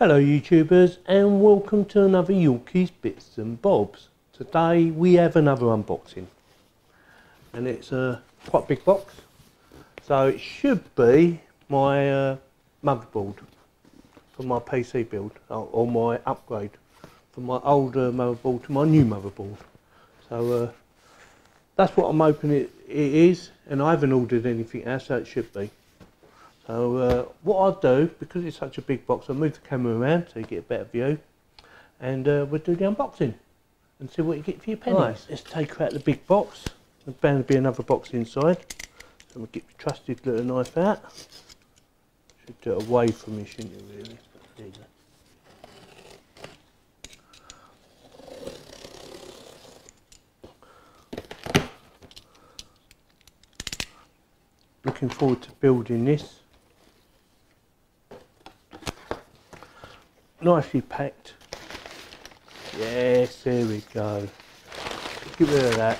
Hello YouTubers, and welcome to another Yorkies Bits and Bobs. Today we have another unboxing, and it's a quite big box, so it should be my motherboard for my PC build, or my upgrade from my older motherboard to my new motherboard. So that's what I'm hoping it is, and I haven't ordered anything else, so it should be. So what I'll do, because it's such a big box, I'll move the camera around so you get a better view, and we'll do the unboxing and see what you get for your pennies. Right, let's take out the big box. There's bound to be another box inside, so we'll get your trusted little knife out. Should do it away from me, shouldn't you, really? There you go. Looking forward to building this. Nicely packed. Yes, there we go. Get rid of that.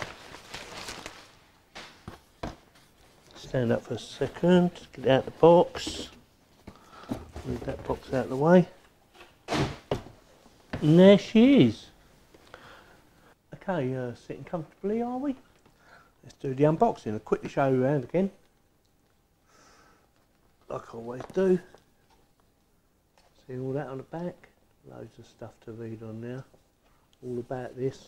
Stand up for a second. Get out the box. Move that box out of the way. And there she is. Okay, sitting comfortably, are we? Let's do the unboxing. I'll quickly show you around again, like I always do. See all that on the back? Loads of stuff to read on there. All about this.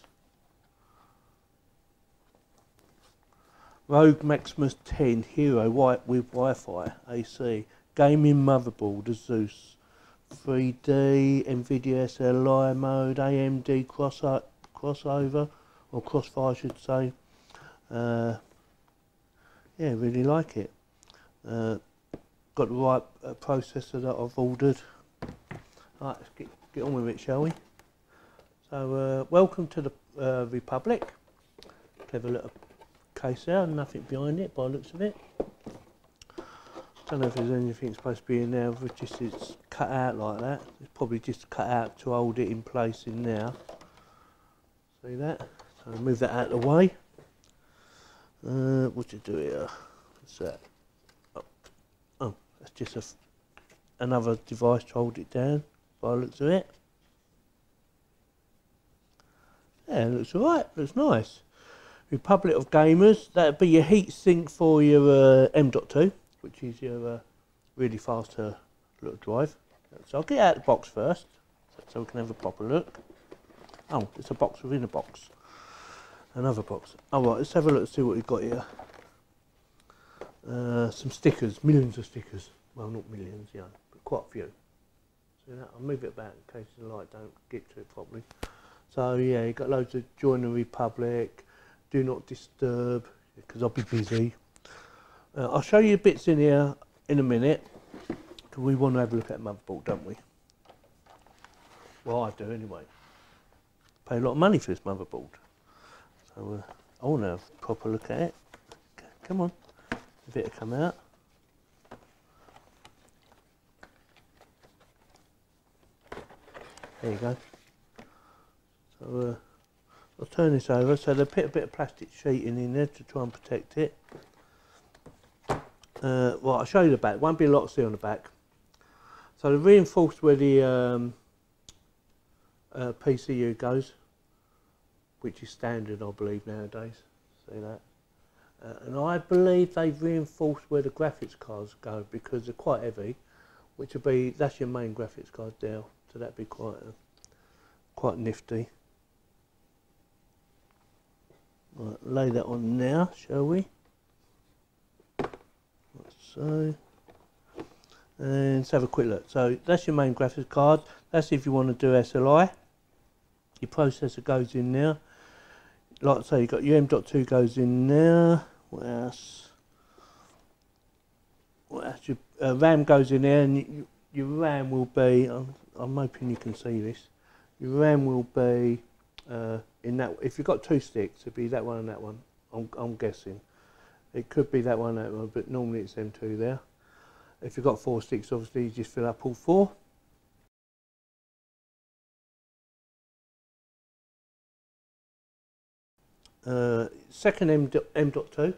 ROG Maximus 10 Hero White with Wi-Fi AC. Gaming motherboard Asus. 3D, NVIDIA SLI mode, AMD crossover, or crossfire I should say. Yeah, really like it. Got the right processor that I've ordered. Right, let's get on with it, shall we? So, welcome to the Republic. Clever little case there, nothing behind it by the looks of it. Don't know if there's anything supposed to be in there, but just it's cut out like that. It's probably just cut out to hold it in place in there. See that? So move that out of the way. What do you do here? What's that? Oh, that's just another device to hold it down. By the looks of it. Yeah, it looks alright, looks nice. Republic of Gamers, that'd be your heat sink for your M.2, which is your really fast little drive. So I'll get out the box first, so we can have a proper look. Oh, it's a box within a box. Another box. Alright, let's have a look and see what we've got here. Some stickers, millions of stickers. Well, not millions, yeah, but quite a few. So that, I'll move it back in case the light don't get to it properly. So yeah, you've got loads of Join the Republic, Do Not Disturb, because I'll be busy. I'll show you bits in here in a minute, because we want to have a look at the motherboard, don't we? Well, I do anyway. Pay a lot of money for this motherboard. So I want to have a proper look at it. Come on, a bit will come out. There you go. So I'll turn this over. So they put a bit of plastic sheeting in there to try and protect it. Well, I'll show you the back. Won't be a lot to see on the back. So they've reinforced where the PCU goes, which is standard, I believe, nowadays. See that? And I believe they've reinforced where the graphics cards go because they're quite heavy, which will be, that's your main graphics card there. So that'd be quite nifty. Right, lay that on now, shall we? Like so. And let's have a quick look. So that's your main graphics card. That's if you want to do SLI. Your processor goes in there. Like I say, you've got your M.2 goes in there. What else? What else? Your RAM goes in there, and your RAM will be, I'm hoping you can see this, your RAM will be in that, if you've got two sticks, it'd be that one and that one, I'm guessing. It could be that one and that one, but normally it's them two there. If you've got four sticks, obviously you just fill up all four. Second M.2, so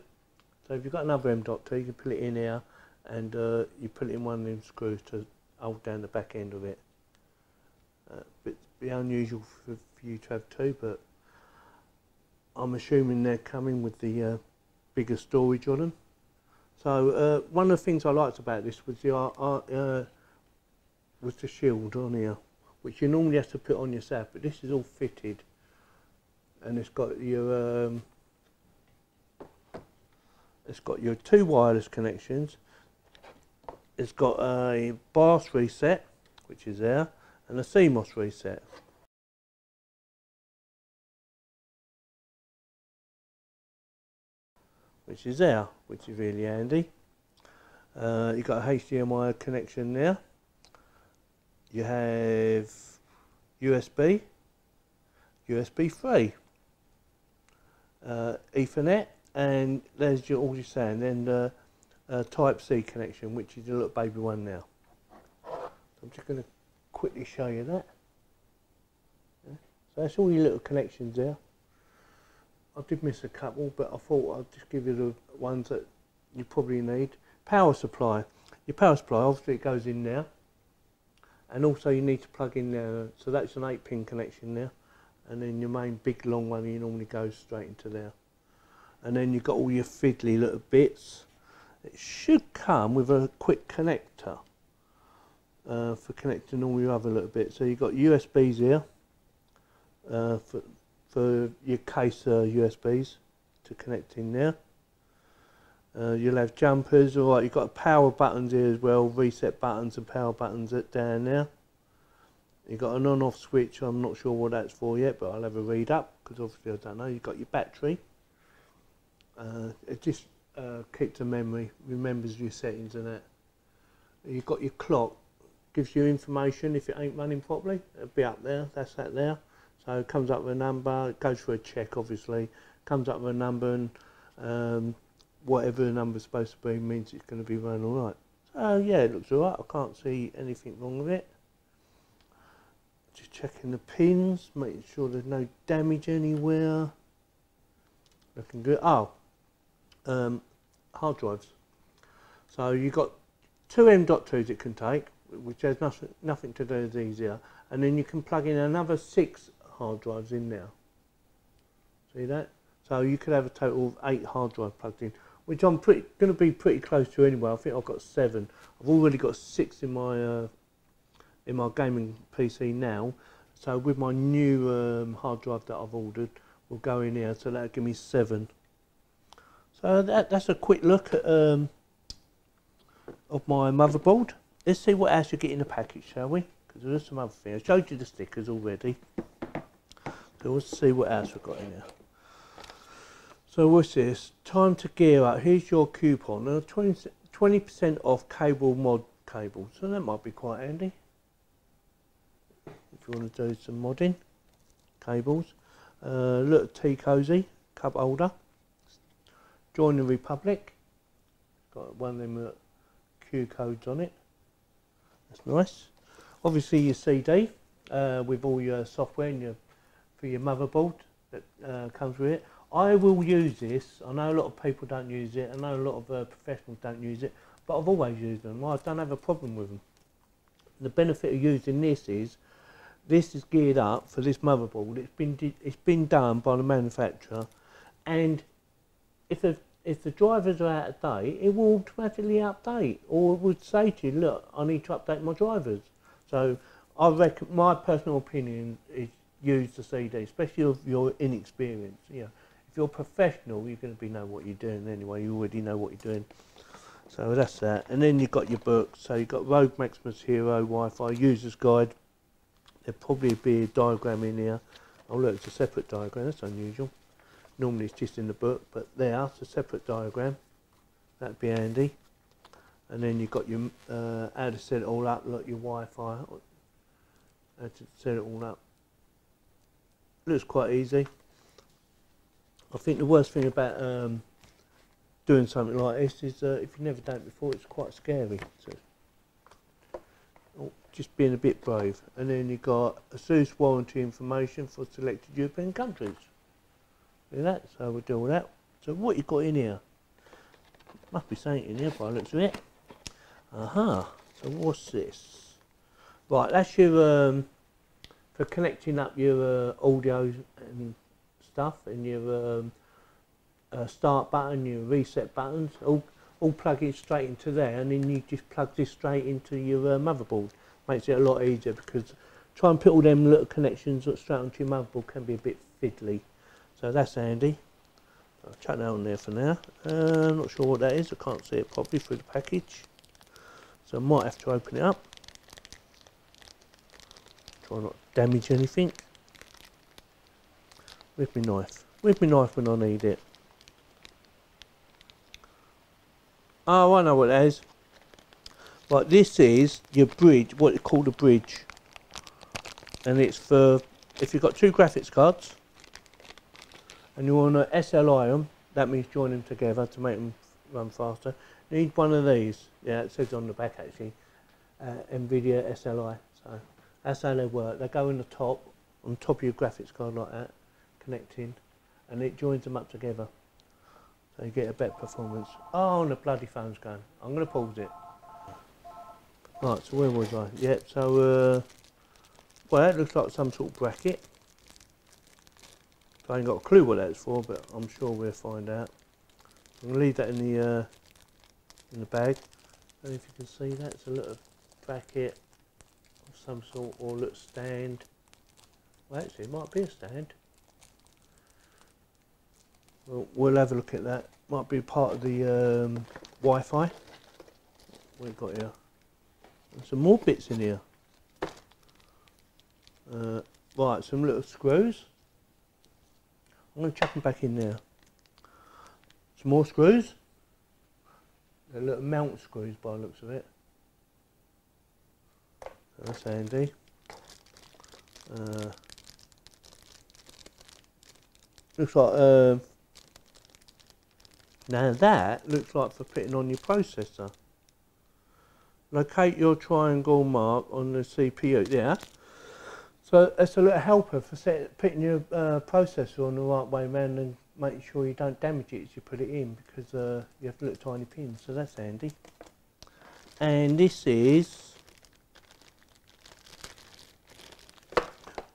if you've got another M.2, you can put it in here, and you put it in one of them screws to hold down the back end of it. It'd be unusual for you to have two, but I'm assuming they're coming with the bigger storage on them. So one of the things I liked about this was the shield on here, which you normally have to put on yourself, but this is all fitted, and it's got your two wireless connections. It's got a BIOS reset, which is there, and a CMOS reset. Which is there, which is really handy. You've got a HDMI connection there. You have USB, USB 3, Ethernet, and there's your all your sound, and Type C connection, which is a little baby one now. So I'm just going to quickly show you that. Yeah. So that's all your little connections there. I did miss a couple, but I thought I'd just give you the ones that you probably need. Power supply. Your power supply, obviously it goes in there. And also you need to plug in there, so that's an 8-pin connection there. And then your main big long one, you normally goes straight into there. And then you've got all your fiddly little bits. It should come with a quick connector for connecting all your other little bits. So you've got USBs here for your case USBs to connect in there. You'll have jumpers, alright, you've got power buttons here as well, reset buttons and power buttons down there. You've got an on-off switch, I'm not sure what that's for yet, but I'll have a read up, because obviously I don't know. You've got your battery. It just keeps the memory, remembers your settings and that. You've got your clock, gives you information if it ain't running properly, it'll be up there, that's that there. So it comes up with a number, it goes for a check obviously, comes up with a number, and whatever the number's supposed to be means it's going to be running alright. So yeah, it looks alright, I can't see anything wrong with it. Just checking the pins, making sure there's no damage anywhere. Looking good. Oh, hard drives. So you've got two M.2s it can take, which has nothing to do with these here. And then you can plug in another 6 hard drives in there. See that? So you could have a total of 8 hard drives plugged in, which I'm going to be pretty close to anyway. I think I've got 7. I've already got 6 in my gaming PC now. So with my new hard drive that I've ordered, will go in here. So that'll give me 7. So that's a quick look at of my motherboard. Let's see what else you get in the package, shall we? Because there's some other things. I showed you the stickers already. So let's see what else we've got in here. So what's this? Time to gear up. Here's your coupon. 20% off cable mod cables. So that might be quite handy if you want to do some modding. Cables. Little tea cozy cup holder. Join the Republic. Got one of them Q codes on it. That's nice. Obviously your CD with all your software and for your motherboard that comes with it. I will use this. I know a lot of people don't use it. I know a lot of professionals don't use it, but I've always used them. I don't have a problem with them. The benefit of using this is geared up for this motherboard. It's been done by the manufacturer, and if the drivers are out of date, it will automatically update, or it would say to you, look, I need to update my drivers. So I reckon, my personal opinion is use the CD, especially if you're inexperienced. You know, if you're professional, you're going to know what you're doing anyway. You already know what you're doing. So that's that. And then you've got your books. So you've got Rogue Maximus Hero Wi-Fi User's Guide. There'll probably be a diagram in here. Oh look, it's a separate diagram. That's unusual. Normally it's just in the book, but there, it's a separate diagram. That'd be handy. And then you've got your how to set it all up, like your Wi-Fi. How to set it all up. Looks quite easy. I think the worst thing about doing something like this is if you've never done it before, it's quite scary. So, just being a bit brave. And then you've got ASUS warranty information for selected European countries. See that? So we'll do all that. So what you got in here? Must be something in here by the looks of it. Aha. So what's this? Right, that's your for connecting up your audio and stuff, and your start button, your reset buttons, all plug in straight into there, and then you just plug this straight into your motherboard. Makes it a lot easier, because try and put all them little connections straight onto your motherboard can be a bit fiddly. So that's handy. I'll chuck that on there for now. Not sure what that is, I can't see it properly through the package. So I might have to open it up. Try not to damage anything. With my knife. With my knife when I need it. Oh, I know what that is. Right, this is your bridge, what they call the bridge. And it's for, if you've got two graphics cards, and you want to SLI them, that means join them together to make them run faster. You need one of these. Yeah, it says on the back actually, NVIDIA SLI. So that's how they work. They go on the top, on top of your graphics card like that, connecting, and it joins them up together. So you get a better performance. Oh, and the bloody phone's going. I'm going to pause it. Right, so where was I? Yep, so, well, that looks like some sort of bracket. I ain't got a clue what that's for, but I'm sure we'll find out. I'm going to leave that in the bag. And if you can see that, it's a little bracket of some sort, or a little stand. Well, actually, it might be a stand. Well, we'll have a look at that. Might be part of the Wi-Fi. We've got here. And some more bits in here. Right, some little screws. I'm going to chuck them back in there. Some more screws. They're little mount screws by the looks of it. That's handy. Looks like now that looks like for putting on your processor. Locate your triangle mark on the CPU. Yeah. So that's a little helper for putting your processor on the right way round and making sure you don't damage it as you put it in, because you have little tiny pins, so that's handy. And this is,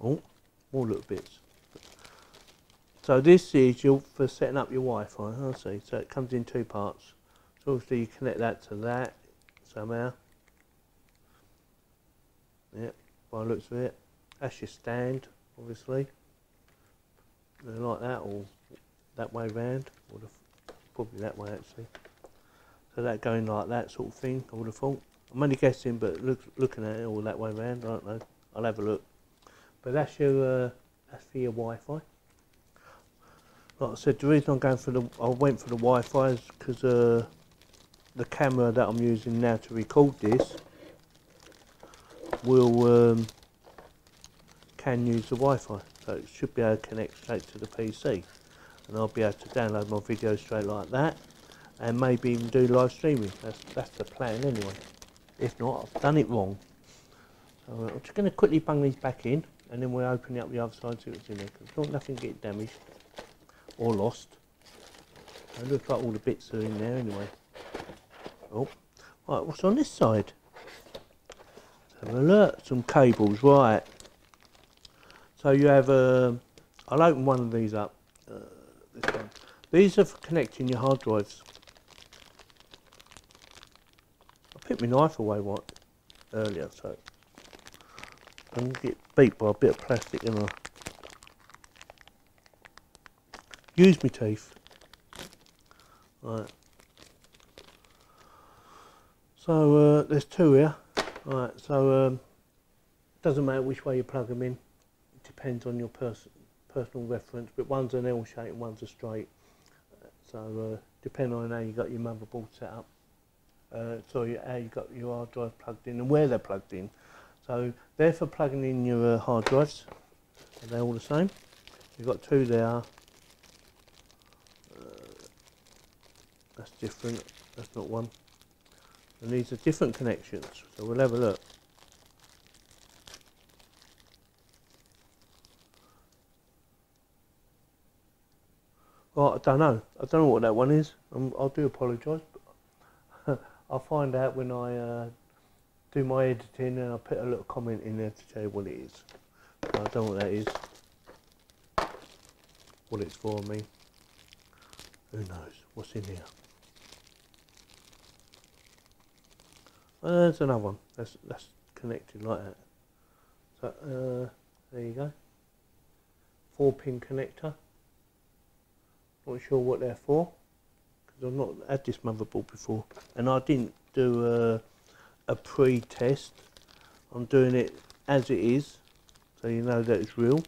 oh, more little bits. So this is for setting up your Wi-Fi, I see. So it comes in two parts. So obviously you connect that to that somehow. Yep, by the looks of it. That's your stand, obviously. Like that, or that way round, or probably that way actually. So that going like that sort of thing, I would have thought. I'm only guessing, but looking at it all that way round, I don't know. I'll have a look. But that's your that's for your Wi-Fi. Like I said, the reason I'm going for I went for the Wi-Fi is because the camera that I'm using now to record this will can use the Wi-Fi, so it should be able to connect straight to the PC, and I'll be able to download my videos straight like that, and maybe even do live streaming. That's the plan anyway. If not, I've done it wrong. So I'm just going to quickly bung these back in, and then we'll open it up the other side, see what's in there, because nothing get damaged or lost. It looks like all the bits are in there anyway. Oh, right, what's on this side? Let's have a look. Some cables, right. So you have I'll open one of these up. This one. These are for connecting your hard drives. I put my knife away earlier, so I'm going to get beat by a bit of plastic, and I use my teeth. Right. So there's two here. Right. So doesn't matter which way you plug them in. Depends on your personal reference, but one's an L shape and one's a straight. So depending on how you got your motherboard set up, sorry, how you got your hard drive plugged in and where they're plugged in. So they're for plugging in your hard drives. They're all the same. You've got two there. That's different. That's not one. And these are different connections. So we'll have a look. Well, I don't know what that one is. I do apologise, but I'll find out when I do my editing, and I'll put a little comment in there to tell you what it is. I don't know what that is. What it's for, I mean. Who knows what's in here? There's another one. That's connected like that. So there you go. 4-pin connector. Not sure what they're for because I've not had this motherboard before, and I didn't do a pre-test. I'm doing it as it is, so you know that it's real.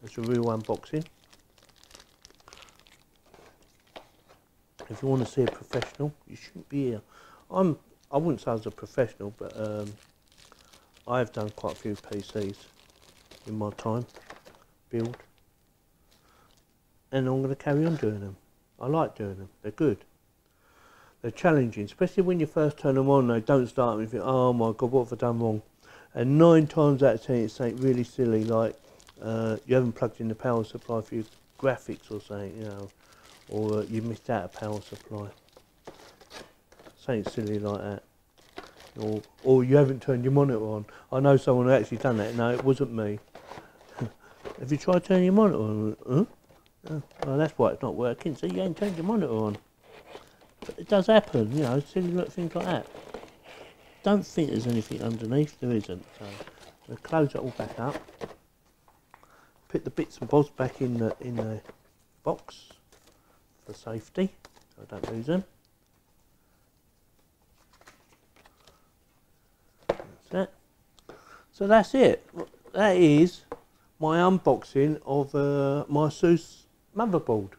It's a real unboxing. If you want to see a professional, you shouldn't be here. I wouldn't say I was a professional, but I've done quite a few PCs in my time, build, and I'm going to carry on doing them. I like doing them. They're good. They're challenging, especially when you first turn them on. They don't start and you think, oh my God, what have I done wrong? And 9 times out of 10 it's something really silly, like you haven't plugged in the power supply for your graphics or something, you know, or you missed out a power supply. Something silly like that. Or you haven't turned your monitor on. I know someone who actually done that. No, it wasn't me. Have you tried turning your monitor on? Huh? Oh, well, that's why it's not working. So you ain't turned your monitor on. But it does happen, you know, silly little things like that. Don't think there's anything underneath. There isn't. So we'll close it all back up. Put the bits and bobs back in the box for safety, so I don't lose them. That's that. So that's it. That is my unboxing of my ASUS motherboard,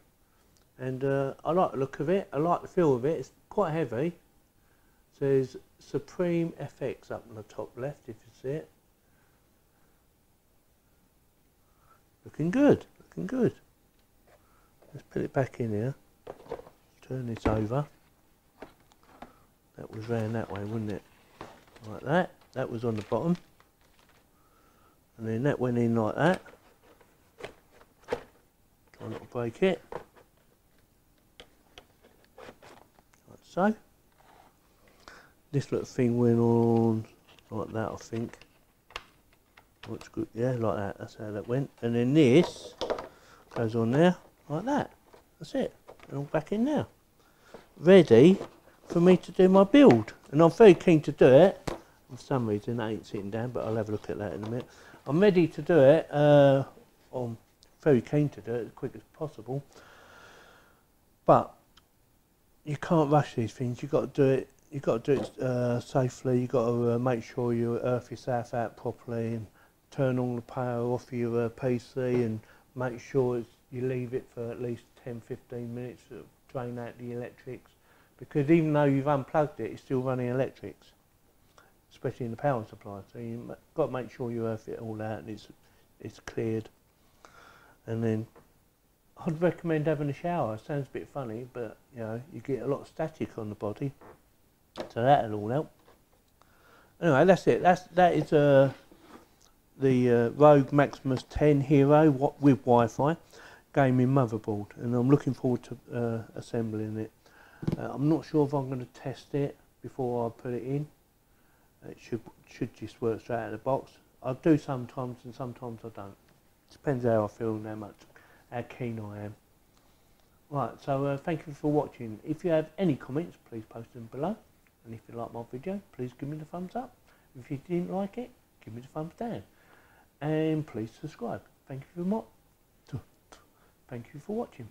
and I like the look of it. I like the feel of it. It's quite heavy. It says Supreme FX up on the top left, if you see it. Looking good. Looking good. Let's put it back in here. Turn this over. That was round that way, wasn't it? Like that. That was on the bottom. And then that went in like that. Try not to break it. Like so. This little thing went on like that, I think. Looks good, yeah, like that. That's how that went. And then this goes on there like that. That's it. And I'm back in now, ready for me to do my build. And I'm very keen to do it. For some reason I ain't sitting down, but I'll have a look at that in a minute. I'm ready to do it. I'm very keen to do it as quick as possible. But you can't rush these things. You've got to do it. You've got to do it safely. You've got to make sure you earth your south out properly and turn all the power off your PC and make sure you leave it for at least 10-15 minutes to drain out the electrics, because even though you've unplugged it, it's still running electrics, especially in the power supply. So you've got to make sure you earth it all out and it's cleared. And then I'd recommend having a shower. It sounds a bit funny, but you know, you get a lot of static on the body, so that'll all help. Anyway, that's it. That is the Rogue Maximus 10 Hero with Wi-Fi gaming motherboard, and I'm looking forward to assembling it. I'm not sure if I'm going to test it before I put it in. It should just work straight out of the box. I do sometimes, and sometimes I don't. Depends how I feel and how keen I am. Right, so thank you for watching. If you have any comments, please post them below. And if you like my video, please give me the thumbs up. If you didn't like it, give me the thumbs down. And please subscribe. Thank you for watching.